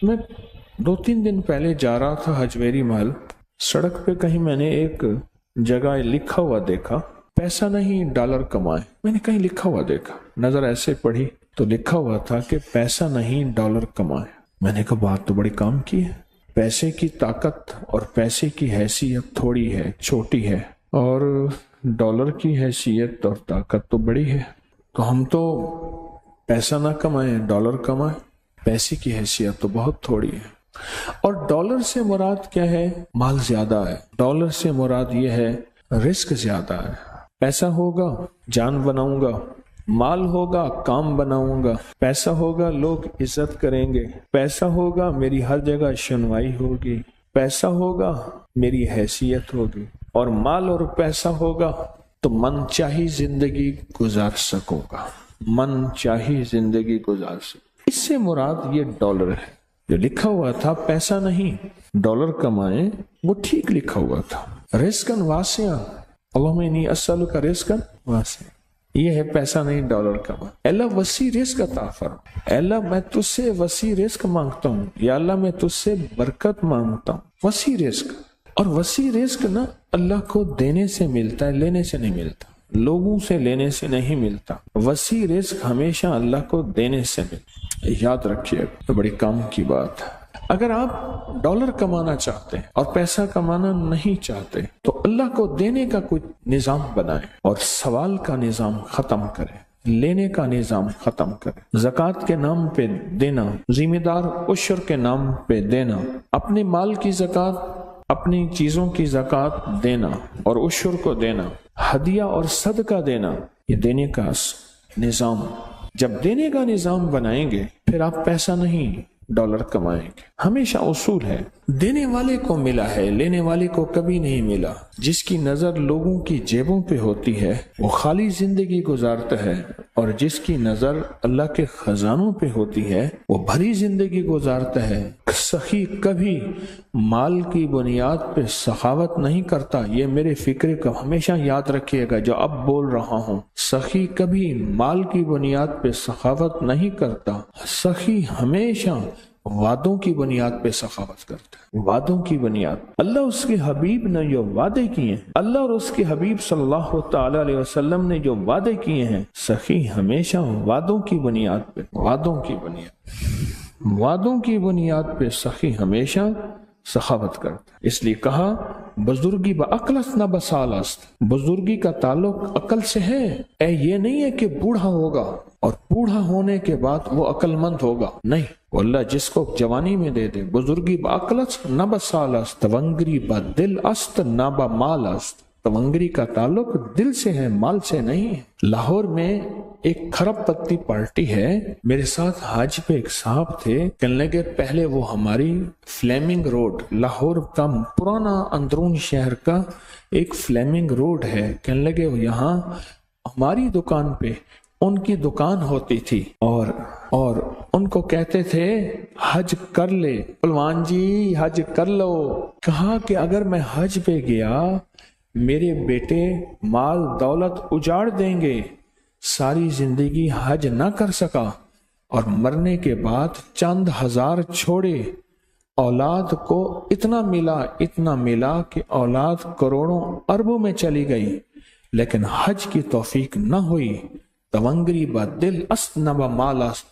میں 2-3 دن پہلے جا رہا تھا حجویری محل، سڑک پہ کہیں میں نے ایک جگہ لکھا ہوا دیکھا، پیسہ نہیں ڈالر کمائے۔ میں نے کہیں لکھا ہوا دیکھا، نظر ایسے پڑھی تو لکھا ہوا تھا کہ پیسہ نہیں ڈالر کمائے۔ میں نے کہا بات تو بڑی کام کی ہے، پیسے کی طاقت اور پیسے کی حیثیت تھوڑی ہے، چھوٹی ہے، اور ڈالر کی حیثیت اور طاقت تو بڑی ہے۔ تو ہم تو پیسہ نہ کمائیں، ڈالر کمائیں، پیسے کی حیثیت تو بہت تھوڑی ہے۔ اور ڈالر سے مراد کیا ہے؟ مال زیادہ ہے۔ ڈالر سے مراد یہ ہے رزق زیادہ ہے۔ پیسہ ہوگا جان بناؤں گا، مال ہوگا کام بناؤں گا، پیسہ ہوگا لوگ عزت کریں گے، پیسہ ہوگا میری ہر جگہ سنوائی ہوگی، پیسہ ہوگا میری حیثیت ہوگی، اور مال اور پیسہ ہوگا تو من چاہی زندگی گزار سکوں گا، من چاہی زندگی گزار سکوں۔ اس سے مراد یہ ڈالر ہے۔ جو لکھا ہوا تھا پیسہ نہیں ڈالر کمائیں، وہ ٹھیک لکھا ہوا تھا۔ رزقاً واسعاً، اللہم انی اسألک رزقاً واسعاً، یہ ہے پیسہ نہیں ڈالر کمائیں۔ اللہ وسیع رزق عطا فرما، اللہ میں تجھ سے وسیع رزق مانگتا ہوں، یا اللہ میں تجھ سے برکت مانگتا ہوں۔ وسیع رزق، اور وسیع رزق نا اللہ کو دینے سے ملتا ہے، لینے سے نہیں ملتا، لوگوں سے لینے سے نہیں ملتا۔ وسیع رزق ہمیشہ اللہ کو دینے سے ملتا۔ یاد رکھیے، تو بڑی کام کی بات ہے۔ اگر آپ ڈالر کمانا چاہتے ہیں اور پیسہ کمانا نہیں چاہتے تو اللہ کو دینے کا کچھ نظام بنائیں، اور سوال کا نظام ختم کریں، لینے کا نظام ختم کریں۔ زکوٰۃ کے نام پہ دینا، ذمہ دار عشر کے نام پہ دینا، اپنے مال کی زکوٰۃ، اپنی چیزوں کی زکوٰۃ دینا اور عشر کو دینا، ہدیہ اور صدقہ دینا، یہ دینے کا نظام۔ جب دینے کا نظام بنائیں گے پھر آپ پیسہ نہیں ڈالر کمائیں گے۔ ہمیشہ اصول ہے، دینے والے کو ملا ہے، لینے والے کو کبھی نہیں ملا۔ جس کی نظر لوگوں کی جیبوں پہ ہوتی ہے وہ خالی زندگی گزارتا ہے، اور جس کی نظر اللہ کے خزانوں پہ ہوتی ہے وہ بھری زندگی گزارتا ہے۔ سخی کبھی مال کی بنیاد پہ سخاوت نہیں کرتا، یہ میرے فکر کو ہمیشہ یاد رکھیے گا جو اب بول رہا ہوں۔ سخی کبھی مال کی بنیاد پہ سخاوت نہیں کرتا، سخی ہمیشہ وعدوں کی بنیاد پہ سخاوت کرتا ہے، وعدوں کی بنیاد۔ اللہ اس کے حبیب نے جو وعدے کیے ہیں، اللہ اور اس کے حبیب صلی اللہ تعالی علیہ وسلم نے جو وعدے کیے ہیں، سخی ہمیشہ وعدوں کی بنیاد پہ، وعدوں کی بنیاد پہ سخی ہمیشہ سخاوت کرتا ہے۔ اس لیے کہا بزرگی بعقلست نہ بسالست، بزرگی کا تعلق عقل سے ہے۔ یہ نہیں ہے کہ بوڑھا ہوگا اور بوڑھا ہونے کے بعد وہ عقل مند ہوگا، نہیں، وہ اللہ جس کو جوانی میں دے دے۔ بزرگی بعقلست نہ بسالست، تونگری با دل است نہ با مال است۔ تونگری کا تعلق دل سے ہے، مال سے نہیں ہے۔ لاہور میں ایک کھرب پتی پارٹی ہے، میرے ساتھ حج پہ ایک صاحب تھے، کہنے لگے پہلے وہ ہماری فلیمنگ روڈ، لاہور کا پرانا اندرون شہر کا ایک فلیمنگ روڈ ہے، کہنے لگے یہاں ہماری دکان پہ ان کی دکان ہوتی تھی، اور ان کو کہتے تھے حج کر لے پلوان جی، حج کر لو۔ کہا کہ اگر میں حج پہ گیا میرے بیٹے مال دولت اجاڑ دیں گے، ساری زندگی حج نہ کر سکا، اور مرنے کے بعد چند ہزار چھوڑے، اولاد کو اتنا ملا کہ اولاد کروڑوں اربوں میں چلی گئی، لیکن حج کی توفیق نہ ہوئی۔ تونگری با دل است نہ با مال است،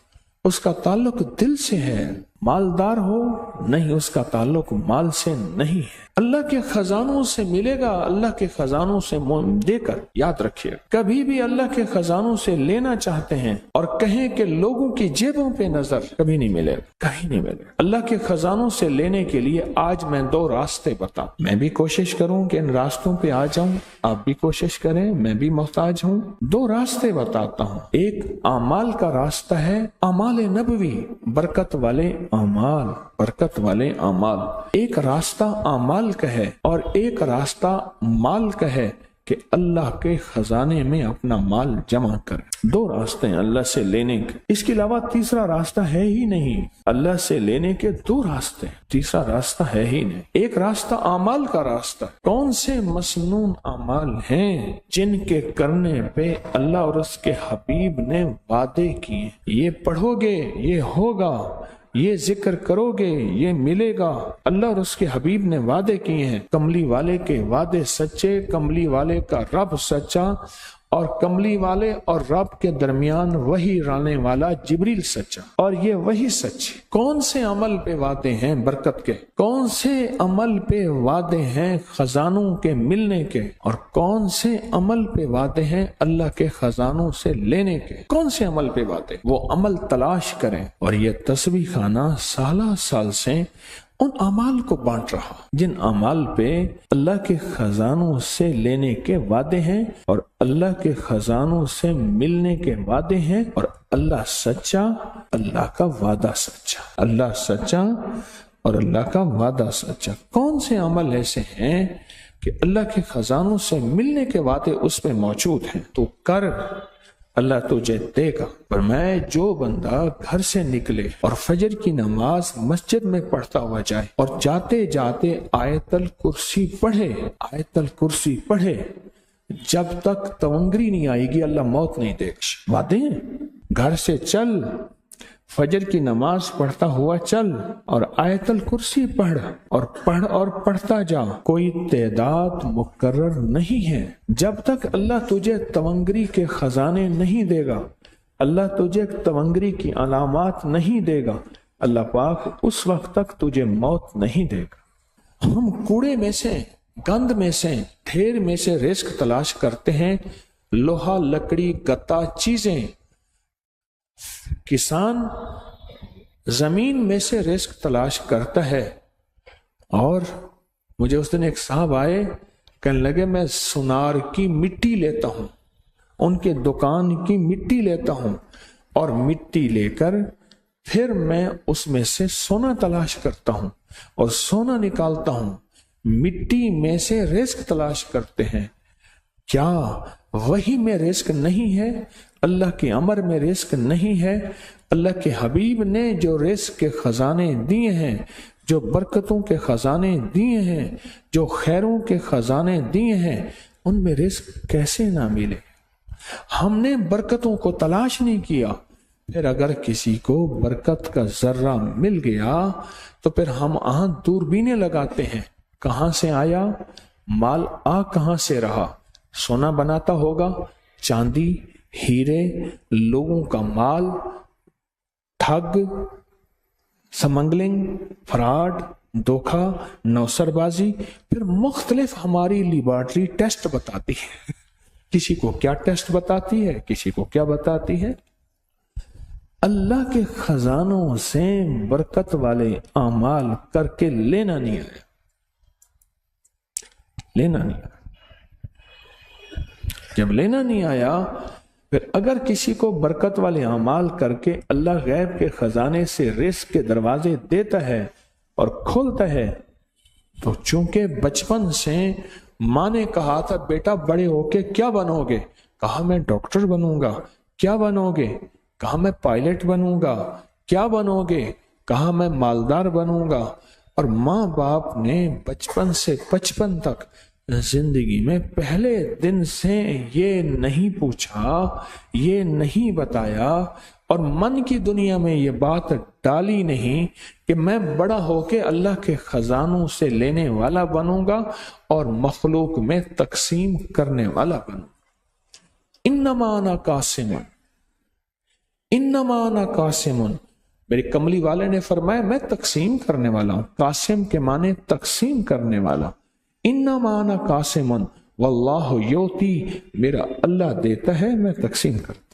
اس کا تعلق دل سے ہے، مالدار ہو نہیں، اس کا تعلق مال سے نہیں ہے۔ اللہ کے خزانوں سے ملے گا، اللہ کے خزانوں سے دے کر، یاد رکھیے کبھی بھی اللہ کے خزانوں سے لینا چاہتے ہیں اور کہیں کہ لوگوں کی جیبوں پہ نظر، کبھی نہیں ملے گا، کہیں نہیں ملے گا۔ اللہ کے خزانوں سے لینے کے لیے آج میں 2 راستے بتاؤں، میں بھی کوشش کروں کہ ان راستوں پہ آ جاؤں، آپ بھی کوشش کریں، میں بھی محتاج ہوں۔ 2 راستے بتاتا ہوں۔ ایک اعمال کا راستہ ہے، اعمال نبوی، برکت والے اعمال۔ ایک راستہ اعمال کا ہے اور ایک راستہ مال کا ہے کہ اللہ کے خزانے میں اپنا مال جمع کرے۔ 2 راستے ہیں اللہ سے لینے کے، اس کے علاوہ تیسرا راستہ ہے ہی نہیں۔ اللہ سے لینے کے 2 راستے ہیں، تیسرا راستہ ہے ہی نہیں۔ ایک راستہ اعمال کا راستہ، کون سے مسنون اعمال ہیں جن کے کرنے پہ اللہ اور اس کے حبیب نے وعدے کیے، یہ پڑھو گے یہ ہوگا، یہ ذکر کرو گے یہ ملے گا۔ اللہ اور اس کے حبیب نے وعدے کیے ہیں، کملی والے کے وعدے سچے، کملی والے کا رب سچا، اور کملی والے اور رب کے درمیان وہی لانے والا جبریل سچا، اور یہ وہی سچ۔ کون سے عمل پہ وعدے ہیں برکت کے، کون سے عمل پہ وعدے ہیں خزانوں کے ملنے کے، اور کون سے عمل پہ وعدے ہیں اللہ کے خزانوں سے لینے کے؟ کون سے عمل پہ وعدے؟ وہ عمل تلاش کریں۔ اور یہ تسبیح خانہ سالہ سال سے ان اعمال کو بانٹ رہا جن اعمال پہ اللہ کے خزانوں سے لینے کے وعدے ہیں اور اللہ کے خزانوں سے ملنے کے وعدے ہیں، اور اللہ سچا، اللہ کا وعدہ سچا، اللہ سچا اور اللہ کا وعدہ سچا۔ کون سے عمل ایسے ہیں کہ اللہ کے خزانوں سے ملنے کے وعدے اس میں موجود ہیں؟ تو کر، اللہ تجھے دے گا۔ فرمایا جو بندہ گھر سے نکلے اور فجر کی نماز مسجد میں پڑھتا ہوا جائے اور جاتے جاتے آیت الکرسی پڑھے، آیت الکرسی پڑھے، جب تک تونگری نہیں آئے گی اللہ موت نہیں دے گا۔ وعدے ہیں، گھر سے چل، فجر کی نماز پڑھتا ہوا چل اور آیت الکرسی پڑھ اور پڑھتا جا، کوئی تعداد مقرر نہیں ہے۔ جب تک اللہ تجھے تونگری کے خزانے نہیں دے گا، اللہ تجھے تونگری کی علامات نہیں دے گا، اللہ پاک اس وقت تک تجھے موت نہیں دے گا۔ ہم کوڑے میں سے، گند میں سے، ڈھیر میں سے رزق تلاش کرتے ہیں، لوہا، لکڑی، گتا چیزیں۔ کسان زمین میں سے رزق تلاش کرتا ہے، اور مجھے اس دن ایک صاحب آئے، کہنے لگے میں سونار کی مٹی لیتا ہوں، ان کے دکان کی مٹی لیتا ہوں، اور مٹی لے کر پھر میں اس میں سے سونا تلاش کرتا ہوں اور سونا نکالتا ہوں۔ مٹی میں سے رزق تلاش کرتے ہیں۔ کیا وہی میں رزق نہیں ہے؟ اللہ کے امر میں رزق نہیں ہے؟ اللہ کے حبیب نے جو رزق کے خزانے دیے ہیں، جو برکتوں کے خزانے دیے ہیں، جو خیروں کے خزانے دیے ہیں، ان میں رزق کیسے نہ ملے؟ ہم نے برکتوں کو تلاش نہیں کیا، پھر اگر کسی کو برکت کا ذرہ مل گیا تو پھر ہم دوربینیں لگاتے ہیں، کہاں سے آیا مال، کہاں سے رہا؟ سونا بناتا ہوگا، چاندی، ہیرے، لوگوں کا مال، ٹھگ، سمنگلنگ، فراڈ، دھوکہ، نوسر بازی، پھر مختلف ہماری لیبارٹری ٹیسٹ بتاتی ہے۔ کسی کو کیا ٹیسٹ بتاتی ہے، کسی کو کیا بتاتی ہے۔ اللہ کے خزانوں سے برکت والے اعمال کر کے لینا نہیں آیا، لینا نہیں آیا۔ جب لینا نہیں آیا، پھر اگر کسی کو برکت والے اعمال کر کے اللہ غیب کے خزانے سے رزق کے دروازے دیتا ہے اور کھولتا ہے، تو چونکہ بچپن سے ماں نے کہا تھا بیٹا بڑے ہو کے کیا بنو گے، کہا میں ڈاکٹر بنوں گا۔ کیا بنو گے، کہا میں پائلٹ بنوں گا۔ کیا بنو گے، کہا میں مالدار بنوں گا۔ اور ماں باپ نے بچپن سے بچپن تک زندگی میں پہلے دن سے یہ نہیں پوچھا، یہ نہیں بتایا، اور من کی دنیا میں یہ بات ڈالی نہیں کہ میں بڑا ہو کے اللہ کے خزانوں سے لینے والا بنوں گا اور مخلوق میں تقسیم کرنے والا بنوں۔ انما انا قاسم، انما انا قاسم، میرے کملی والے نے فرمایا میں تقسیم کرنے والا ہوں۔ قاسم کے معنی تقسیم کرنے والا۔ انما انا قاسم واللہ یؤتی، میرا اللہ دیتا ہے، میں تقسیم کرتا ہوں۔